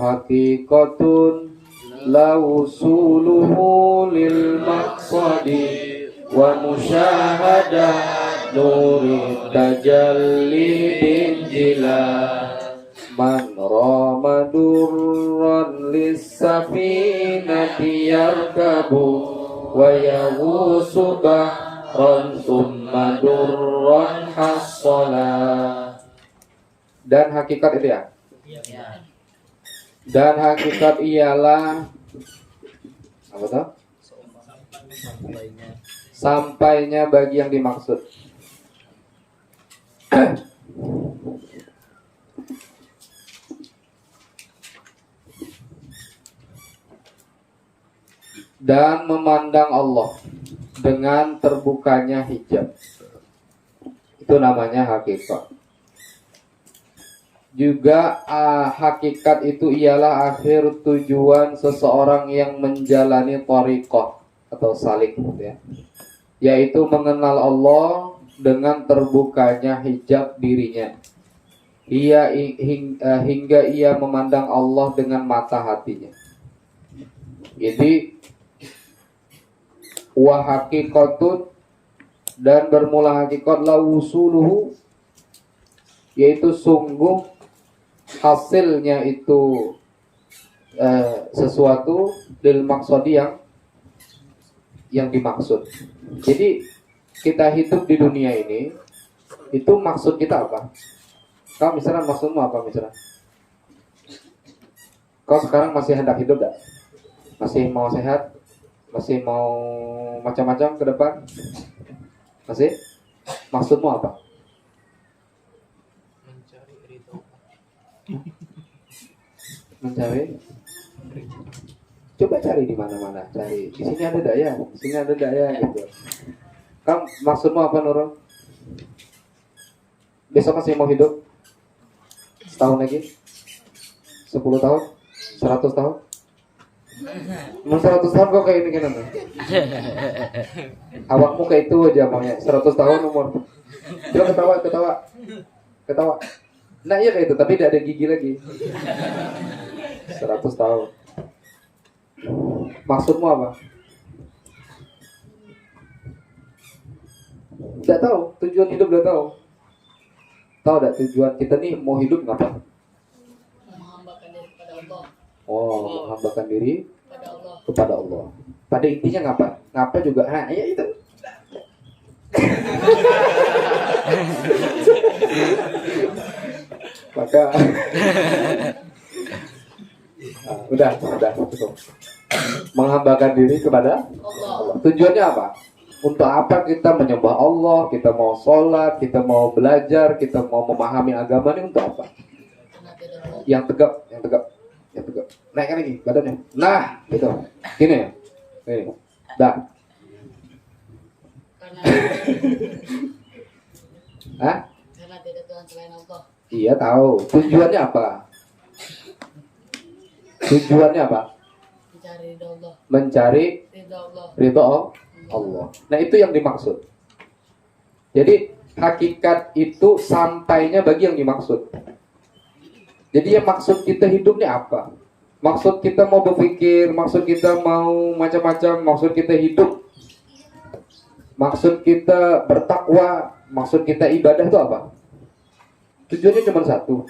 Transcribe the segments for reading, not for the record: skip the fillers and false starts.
haqiqatun la usuluhu lil maqsadi wa musyahadah nuri tajalli binjila man rama durran lissafinati yarkabu wa yaghusu bahran summa durran hassala. Dan hakikat itu ya? Dan hakikat ialah apa tuh? Sampainya bagi yang dimaksud. Dan memandang Allah dengan terbukanya hijab. Itu namanya hakikat. Juga hakikat itu ialah akhir tujuan seseorang yang menjalani thariqah atau salik, ya. Yaitu mengenal Allah dengan terbukanya hijab dirinya. Hingga ia memandang Allah dengan mata hatinya. Jadi wa haqiqatun, dan bermula hakikat la usuluhu, yaitu sungguh hasilnya itu sesuatu lil maksudi yang dimaksud. Jadi kita hidup di dunia ini, itu maksud kita apa? Kau misalnya maksudmu apa misalnya? Kau sekarang masih hendak hidup gak? Masih mau sehat? Masih mau macam-macam ke depan? Masih? Maksudmu apa? Mencari? Coba cari di mana-mana, cari. Di sini ada daya, di sini ada daya gitu. Kamu maksudmu apa, Nurul? Besok masih mau hidup? Setahun lagi? 10 tahun? 100 tahun? Mau 100 tahun kok kayak ini kan? Awakmu kayak itu aja maunya 100 tahun umur. Coba ketawa. Nah iya kayak itu, tapi tidak ada gigi lagi. 100 tahun. Maksudmu apa? Tidak tahu, tujuan hidup tidak tahu. Tahu tidak tujuan kita nih mau hidup ngapa? Menghambakan diri kepada Allah. Oh, menghambakan diri kepada Allah. Pada intinya ngapa? Ngapa juga? Nah, ya itu. Maka udah cukup. Menghambakan diri kepada Allah. Tujuannya apa? Untuk apa kita menyembah Allah? Kita mau sholat, kita mau belajar, kita mau memahami agama ini untuk apa? Yang tegap. Naikkan lagi badannya. Nah, gitu. Gini ya. Nih. Dah. Hah? Karena tidak Tuhan selain Allah. Iya tahu. Tujuannya apa? Mencari ridho Allah. Mencari ridho Allah. Nah itu yang dimaksud. Jadi hakikat itu sampainya bagi yang dimaksud. Jadi yang maksud kita hidup ini apa? Maksud kita mau berpikir, maksud kita mau macam-macam, maksud kita hidup, maksud kita bertakwa, maksud kita ibadah itu apa? Tujuannya cuma satu,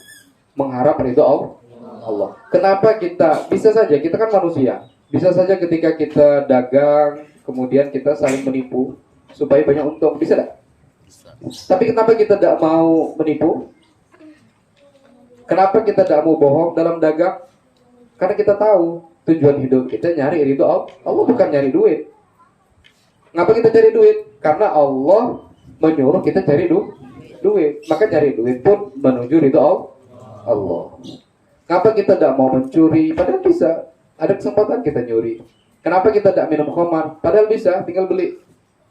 mengharap ridho Allah. Kenapa kita, bisa saja kita kan manusia, bisa saja ketika kita dagang, kemudian kita saling menipu supaya banyak untung, bisa tidak? Tapi kenapa kita tidak mau menipu? Kenapa kita tidak mau bohong dalam dagang? Karena kita tahu tujuan hidup kita nyari ridho Allah, bukan nyari duit. Kenapa kita cari duit? Karena Allah menyuruh kita cari duit. Maka cari duit pun menuju ridho Allah. Kenapa kita tidak mau mencuri? Padahal bisa. Ada kesempatan kita nyuri. Kenapa kita tidak minum khamar? Padahal bisa, tinggal beli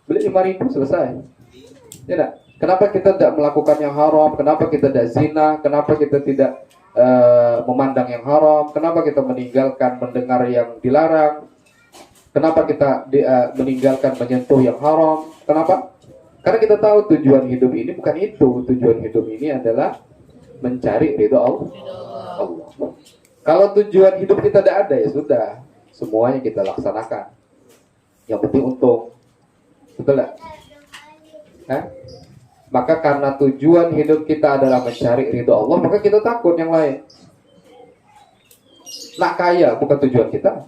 5.000 selesai. Ya enggak? Kenapa kita tidak melakukan yang haram? Kenapa kita tidak zina? Kenapa kita tidak memandang yang haram? Kenapa kita meninggalkan mendengar yang dilarang? Kenapa kita meninggalkan menyentuh yang haram? Kenapa? Karena kita tahu tujuan hidup ini bukan itu. Tujuan hidup ini adalah mencari ridho Allah. Kalau tujuan hidup kita tidak ada, ya sudah, semuanya kita laksanakan. Yang penting untung. Betul nggak? Hah? Maka karena tujuan hidup kita adalah mencari ridho Allah, maka kita takut yang lain. Nak kaya bukan tujuan kita.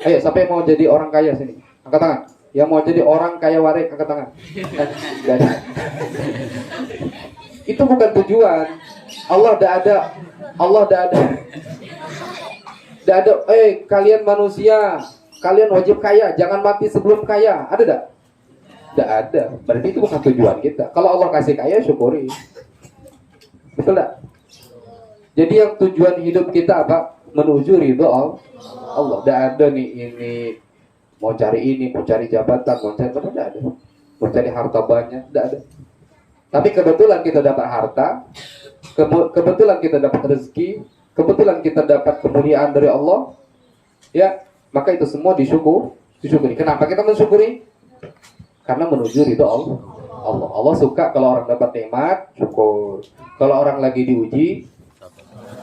Ayo, siapa yang mau jadi orang kaya sini? Angkat tangan. Yang mau jadi orang kaya warik, angkat tangan. Nggak ada. Itu bukan tujuan. Allah dah ada. Allah dah ada. Dah ada. Kalian manusia, kalian wajib kaya. Jangan mati sebelum kaya. Ada tak? Tidak ada. Berarti itu bukan tujuan kita. Kalau Allah kasih kaya, syukuri. Betul tak? Jadi yang tujuan hidup kita apa? Menuju ridho Allah. Tidak ada nih ini mau cari ini, mau cari jabatan, mau cari apa? Tidak ada. Mau cari harta banyak, tidak ada. Tapi kebetulan kita dapat harta, kebetulan kita dapat rezeki, kebetulan kita dapat kemuliaan dari Allah, ya, maka itu semua disyukuri. Kenapa kita mensyukuri? Karena menuju ridho Allah. Allah suka kalau orang dapat nikmat, syukur. Kalau orang lagi diuji,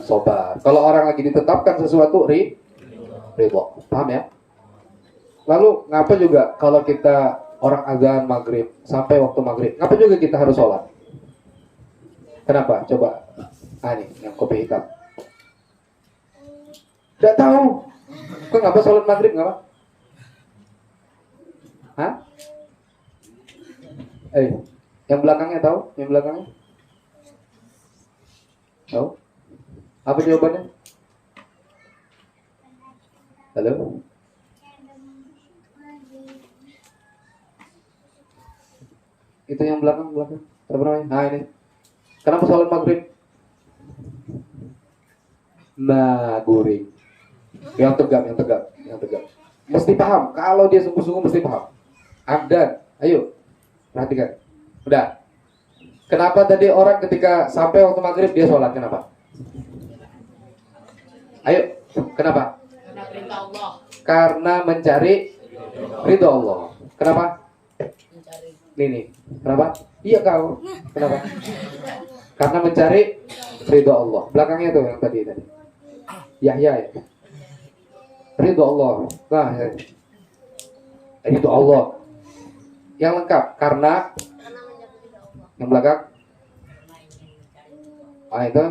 sabar. Kalau orang lagi ditetapkan sesuatu, ridho. Paham ya? Lalu ngapa juga kalau kita orang azan maghrib sampai waktu maghrib, ngapa juga kita harus sholat? Kenapa? Coba. Nih, yang kopi hitam. Tidak tahu. Kok ngapa sholat maghrib? Ngapa? Hah? Yang belakangnya tahu? Yang belakangnya? Tahu? Apa jawabannya? Halo? Itu yang belakang. Siapa namanya? Nah ini. Kenapa sholat maghrib? Guring. Yang tegap. Mesti paham. Kalau dia sungguh-sungguh mesti paham. Abdan. Ayo. Perhatikan. Udah. Kenapa tadi orang ketika sampai waktu maghrib dia sholat? Kenapa? Ayo. Kenapa? Karena perintah Allah. Karena mencari ridho Allah. Kenapa? Mencari. Nih. Kenapa? Iya kau. Kenapa? Karena mencari ridho Allah. Belakangnya tuh yang tadi. Yahya ya. Ridho Allah. Nah, ya. Ridho Allah. Yang lengkap karena yang belakang. Itu.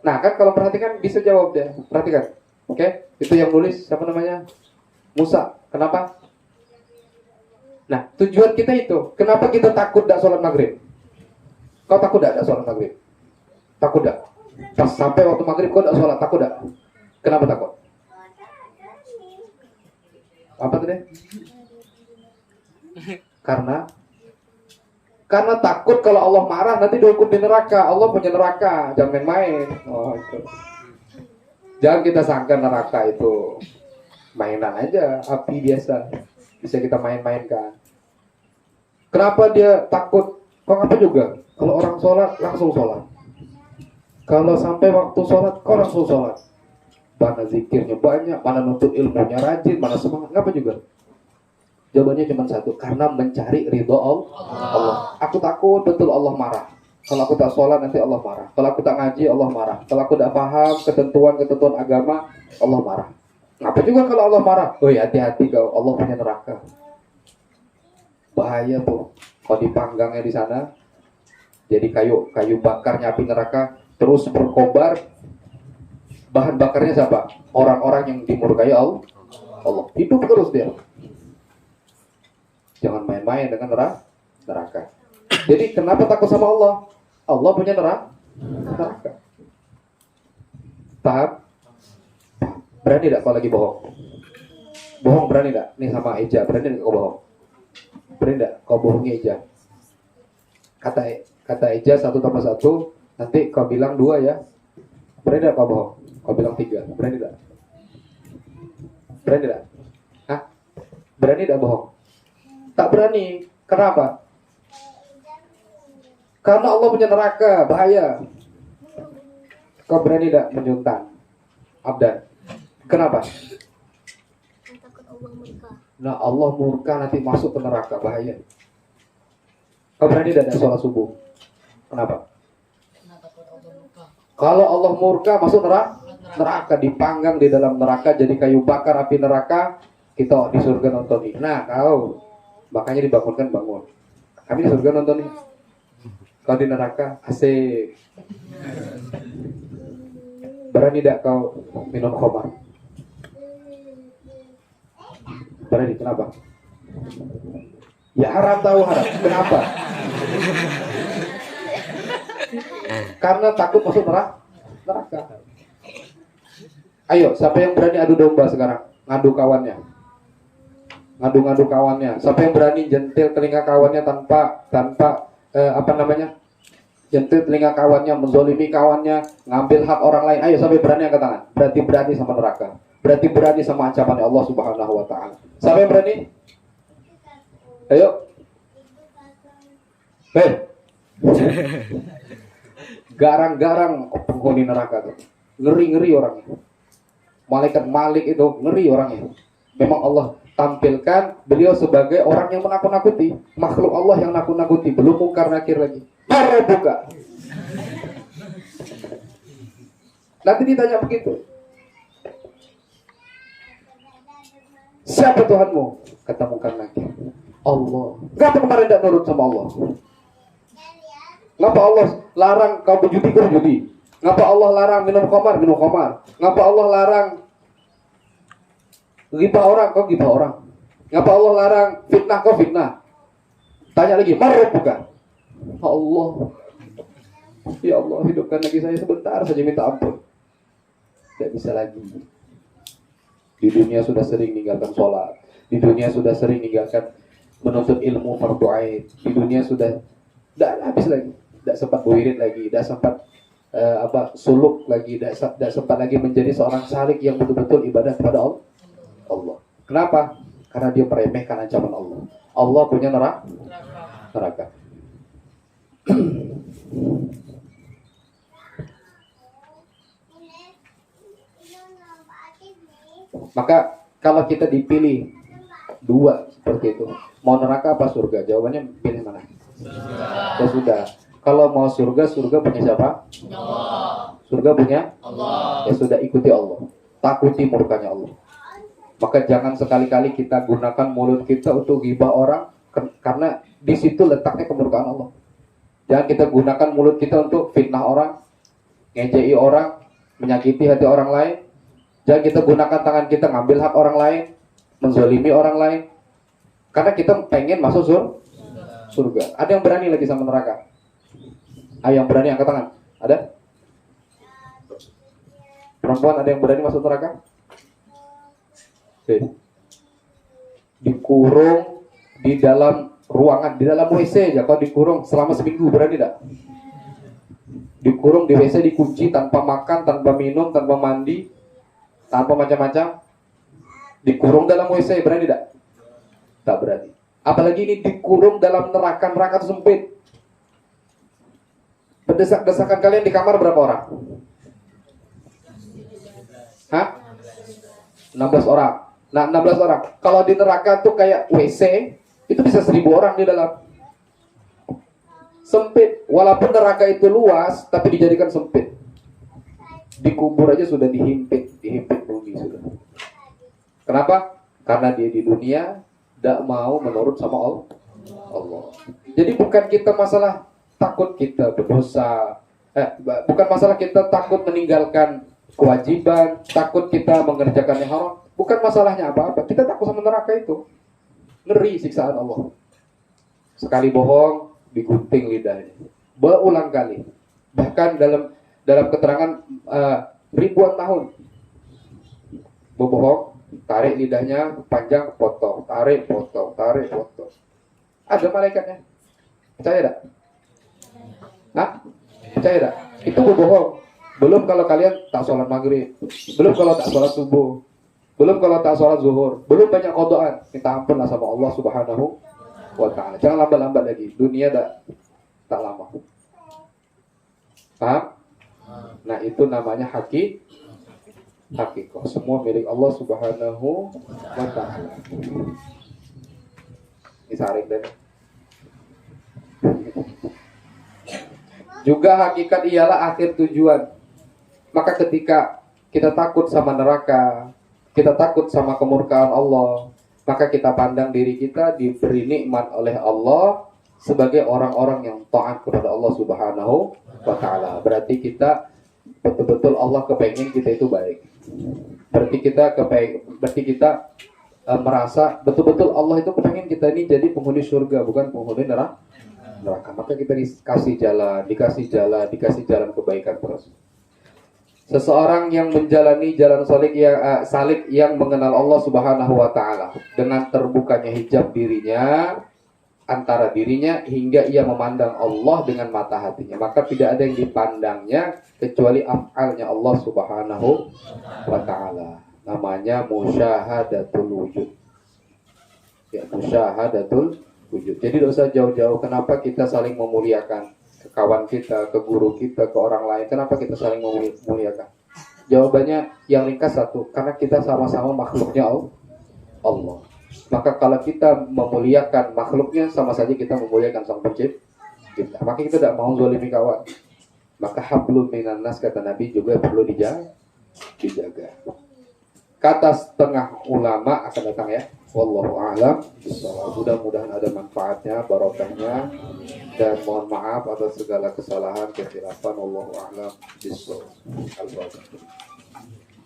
Nah, kan kalau perhatikan bisa jawab dia. Perhatikan. Oke? Itu yang nulis siapa namanya? Musa. Kenapa? Nah, tujuan kita itu. Kenapa kita takut tidak sholat maghrib? Kau takut tidak sholat maghrib? Takut tidak? Pas sampai waktu maghrib kau tidak sholat, takut tidak? Kenapa takut? Apa tadi? Karena takut kalau Allah marah nanti dihukum di neraka. Allah punya neraka, jangan main-main. Itu. Jangan kita sangka neraka itu mainan aja, api biasa, bisa kita main-mainkan. Kenapa dia takut? Kok apa juga? Kalau orang sholat langsung sholat. Kalau sampai waktu sholat kau langsung sholat. Mana zikirnya banyak, mana nuntut ilmunya rajin, mana semangat. Ngapa juga? Jawabannya cuma satu, karena mencari ridho Allah. Aku takut betul Allah marah. Kalau aku tak sholat nanti Allah marah. Kalau aku tak ngaji Allah marah. Kalau aku tak paham ketentuan agama Allah marah. Ngapa juga kalau Allah marah? Hati-hati kau, Allah punya neraka. Bahaya tuh. Kalau dipanggangnya di sana, jadi kayu bakarnya api neraka terus berkobar. Bahan bakarnya siapa? Orang-orang yang dimurkai Allah. Hidup terus dia. Jangan main-main dengan neraka. Jadi kenapa takut sama Allah? Allah punya neraka. Paham? Berani tidak kalau lagi bohong? Bohong berani tidak? Nih sama Eja, berani tidak kau bohong? Berani tidak kau bohongi Eja? Kata Eja 1 tambah 1, nanti kau bilang 2 ya. Berani tidak kau bohong? Kau bilang 3, berani tidak? Berani tidak? Hah? Berani tidak bohong? Tak berani. Kenapa? Karena Allah punya neraka, bahaya. Kau berani tidak menyuntan? Abdan. Kenapa? Takut Allah murka. Nah, Allah murka nanti masuk ke neraka, bahaya. Kau berani tidak sholat subuh? Kenapa? Karena takut Allah murka. Kalau Allah murka masuk neraka, dipanggang di dalam neraka jadi kayu bakar api neraka. Kita di surga nonton ini. Nah kau, makanya dibangunkan bangun. Kami di surga nonton ini. Kau di neraka asik. Berani tidak kau minum khamar? Berani, kenapa? Ya haram, tahu haram. Kenapa? Karena takut masuk neraka. Ayo, siapa yang berani adu domba sekarang? Ngadu kawannya. Ngadu kawannya. Siapa yang berani jentil telinga kawannya tanpa jentil telinga kawannya, menzolimi kawannya, ngambil hak orang lain. Ayo, sampai berani angkat tangan. Berarti berani sama neraka. Berarti berani sama ancaman Allah Subhanahu wa taala. Siapa yang berani? Ayo. Garang-garang penghuni neraka tuh. Ngeri-ngeri orangnya. Malaikat Malik itu ngeri orangnya. Memang Allah tampilkan beliau sebagai orang yang menakut-nakuti, makhluk Allah yang nakut-nakuti, belum mungkar nakir lagi. Baru buka. Nanti ditanya begitu. Siapa Tuhanmu? Kata mungkar nakir. Allah. Kenapa kemarin tidak nurut sama Allah? Ngapa Allah larang kau berjudi? Ngapa Allah larang minum khamar? Ngapa Allah larang ghibah orang? Kau ghibah orang. Ngapa Allah larang fitnah? Kau fitnah. Tanya lagi, marah bukan? Allah. Ya Allah, hidupkan lagi saya sebentar saja, minta ampun. Tidak bisa lagi. Di dunia sudah sering meninggalkan sholat. Di dunia sudah sering meninggalkan menuntut ilmu fardhu ain. Di dunia sudah tidak habis lagi. Tidak sempat wirid lagi, tidak sempat suluk lagi, tidak sempat lagi menjadi seorang salik yang betul-betul ibadah kepada Allah. Kenapa? Karena dia meremehkan ancaman Allah. Allah punya neraka. Maka kalau kita dipilih dua seperti itu, mau neraka apa surga? Jawabannya pilih mana? Ya sudah. Kalau mau surga punya siapa? Allah. Surga punya Allah. Ya sudah, ikuti Allah. Takuti murkanya Allah. Maka jangan sekali-kali kita gunakan mulut kita untuk ghibah orang, karena di situ letaknya kemurkaan Allah. Jangan kita gunakan mulut kita untuk fitnah orang, ngejei orang, menyakiti hati orang lain. Jangan kita gunakan tangan kita ngambil hak orang lain, menzalimi orang lain. Karena kita pengen masuk surga. Ada yang berani lagi sama neraka? Ayo, yang berani angkat tangan. Ada? Perempuan ada yang berani masuk neraka? Oke. Dikurung di dalam ruangan, di dalam WC aja. Kalau dikurung selama seminggu, berani tidak? Dikurung di WC, dikunci tanpa makan, tanpa minum, tanpa mandi, tanpa macam-macam. Dikurung dalam WC, berani tidak? Tak berani. Apalagi ini dikurung dalam neraka itu sempit. Berdesak-desakan kalian di kamar berapa orang? Hah? 16 orang. Nah, 16 orang. Kalau di neraka tuh kayak WC, itu bisa 1000 orang di dalam. Sempit. Walaupun neraka itu luas, tapi dijadikan sempit. Dikubur aja sudah dihimpit bumi sudah. Kenapa? Karena dia di dunia tidak mau menurut sama Allah. Jadi bukan kita masalah takut kita berdosa, bukan masalah kita takut meninggalkan kewajiban, takut kita mengerjakan yang haram. Bukan masalahnya apa-apa. Kita takut sama neraka itu. Ngeri siksaan Allah. Sekali bohong, digunting lidahnya. Berulang kali. Bahkan dalam keterangan ribuan tahun. Berbohong, tarik lidahnya panjang, potong, tarik, potong. Ada malaikatnya. Percaya tak? Hah? Percaya tak? Itu berbohong. Belum kalau kalian tak sholat maghrib, belum kalau tak sholat subuh, belum kalau tak sholat zuhur, belum banyak qadaan. Minta ampun lah sama Allah Subhanahu wa ta'ala. Jangan lambat-lambat lagi. Dunia tak lama. Paham? Nah, itu namanya hakikoh. Semua milik Allah Subhanahu wa ta'ala. Disaring dan juga hakikat ialah akhir tujuan. Maka ketika kita takut sama neraka, kita takut sama kemurkaan Allah, maka kita pandang diri kita diberi nikmat oleh Allah sebagai orang-orang yang taat kepada Allah Subhanahu wa Ta'ala. Berarti kita betul-betul Allah kepengen kita itu baik. Berarti kita merasa betul-betul Allah itu kepengen kita ini jadi penghuni surga, bukan penghuni neraka. Maka kita dikasih jalan kebaikan terus. Seseorang yang menjalani jalan salik yang mengenal Allah Subhanahu wa Ta'ala dengan terbukanya hijab dirinya antara dirinya hingga ia memandang Allah dengan mata hatinya, maka tidak ada yang dipandangnya kecuali af'alnya Allah Subhanahu wa Ta'ala. Namanya musyahadatul wujud. Ya, musyahadatul wujud. Jadi tidak usah jauh-jauh. Kenapa kita saling memuliakan ke kawan kita, ke guru kita, ke orang lain? Kenapa kita saling memuliakan? Jawabannya yang ringkas satu, karena kita sama-sama makhluknya Allah. Maka kalau kita memuliakan makhluknya, sama saja kita memuliakan Sang Pencipta. Maka kita tidak mau zalimi kawan. Maka hablum minan nas, kata Nabi, juga perlu dijaga. Kata setengah ulama akan datang ya. Wallahu a'lam bishawab. Mudah-mudahan ada manfaatnya, barokahnya, dan mohon maaf atas segala kesalahan, kekhilafan. Wallahu a'lam bishawab. Al-Fatihah.